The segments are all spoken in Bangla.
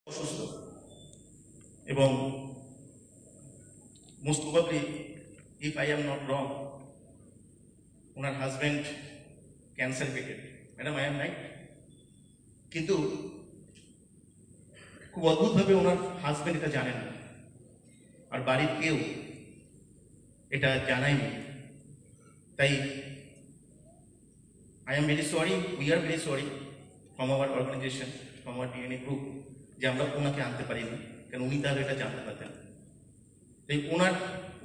অসুস্থ এবং most probably if I am not wrong ওনার husband cancer patient. Madam I am right? কিন্তু খুব অদ্ভুতভাবে ওনার হাজব্যান্ড এটা জানে না, আর বাড়ির কেউ এটা জানায়নি। তাই I am very sorry, we are very sorry from our organization, from our DNA group, যে আমরা ওনাকে আনতে পারিনি, কারণ উনি তাহলে এটা জানতে পারতেন। তাই ওনার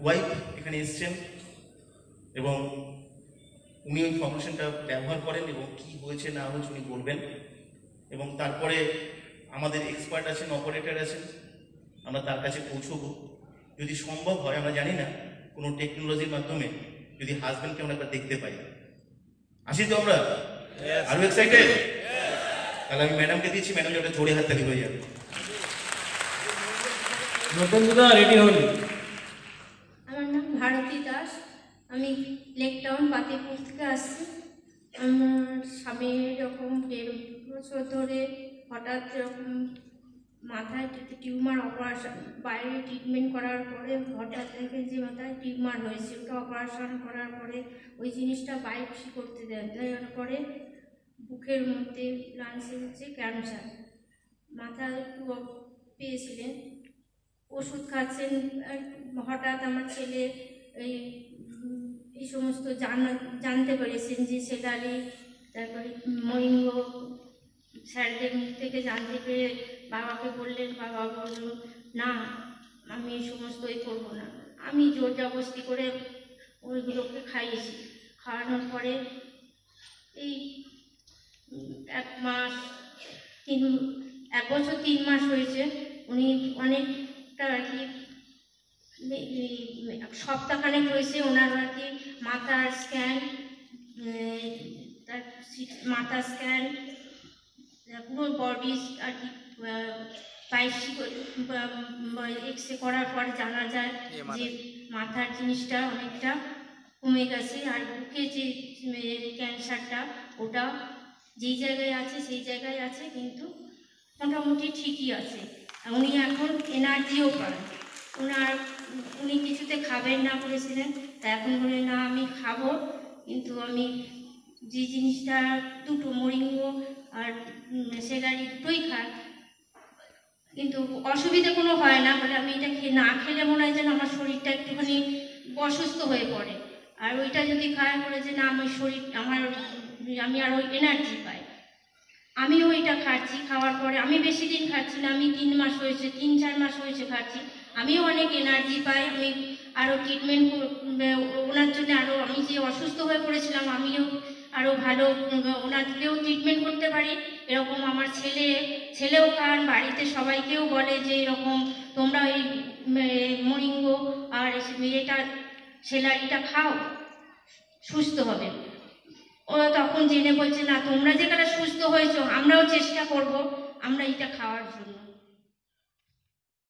ওয়াইফ এখানে এসছেন এবং উনি ওই ফর্মেশনটা ব্যবহার করেন এবং কি হয়েছে না হয়েছে উনি বলবেন। এবং তারপরে আমাদের এক্সপার্ট আছেন, অপারেটর আছেন, আমরা তার কাছে পৌঁছবো। যদি সম্ভব হয়, আমরা জানি না, কোনো টেকনোলজির মাধ্যমে যদি হাজব্যান্ডকে আমরা একবার দেখতে পাই। আসি তো আমরা? আরো এক্সাইটেড? তাহলে আমি ম্যাডামকে দিচ্ছি, ম্যাডাম ওটা জোরে হাততালি হয়ে যাবে। রেডি হলি। আমার নাম ভারতী দাস, আমি লেক টাউন পাতিপুর থেকে আসছি। আমার স্বামী এরকম 1.5 বছর ধরে হঠাৎ এরকম মাথায় টিউমার অপারেশন, বাইরে ট্রিটমেন্ট করার পরে হঠাৎ দেখে যে মাথায় টিউমার হয়েছে। ওটা অপারেশন করার পরে ওই জিনিসটা বায়োপসি করতে দেওয়ার পরে বুকের মধ্যে লাংসে হচ্ছে ক্যান্সার। মাথায় একটু পেয়েছিলেন, ওষুধ খাচ্ছেন। হঠাৎ আমার ছেলে এই সমস্ত জানতে পেরেছেন যে সেলারি, তারপরে মরিঙ্গ স্যারদের মুখ থেকে জানতে পেরে বাবাকে বললেন। বাবা বলল না, আমি এই সমস্ত করবো না। আমি জোর জবরদস্তি করে ওইগুলোকে খাইয়েছি। খাওয়ানোর পরে এই 1 বছর 3 মাস হয়েছে। উনি অনেকটা আর কি সপ্তাহখানেক হয়েছে ওনার আর কি মাথার স্ক্যান, মাথা স্ক্যান, পুরো বডি আর কি এক্সরে করার পর জানা যায় যে মাথার জিনিসটা অনেকটা কমে গেছে। আর বুকে যে ক্যান্সারটা ওটা যেই জায়গায় আছে সেই জায়গায় আছে, কিন্তু মোটামুটি ঠিকই আছে। উনি এখন এনার্জিও পান। উনি কিছুতে খাবেন না বলেছিলেন, তা এখন বলে না আমি খাবো, কিন্তু আমি যে জিনিসটা 2টো মরিঙ্গ আর সেলারি দুটোই খাই, কিন্তু অসুবিধা কোনো হয় না। বলে আমি এটা না খেলে মনে হয় যেন আমার শরীরটা একটুখানি অসুস্থ হয়ে পড়ে, আর ওইটা যদি খায় বলে যে না আমার শরীর আমি আরও এনার্জি পাই। আমিও এটা খাচ্ছি। খাওয়ার পরে আমি বেশি দিন খাচ্ছি না, আমি 3-4 মাস হয়েছে খাচ্ছি। আমিও অনেক এনার্জি পাই। আমি আরও ট্রিটমেন্ট ওনার জন্য আরও, আমি যে অসুস্থ হয়ে পড়েছিলাম আমিও আরও ভালো ওনাকেও ট্রিটমেন্ট করতে পারি। এরকম আমার ছেলেও খান, বাড়িতে সবাইকেও বলে যে এরকম তোমরা এই মরিঙ্গ আর এটা সেলারিটা খাও, সুস্থ হবে। ওরা তখন জেনে বলছে না তোমরা যেখানে সুস্থ হয়েছো আমরাও চেষ্টা করব আমরা এটা খাওয়ার জন্য।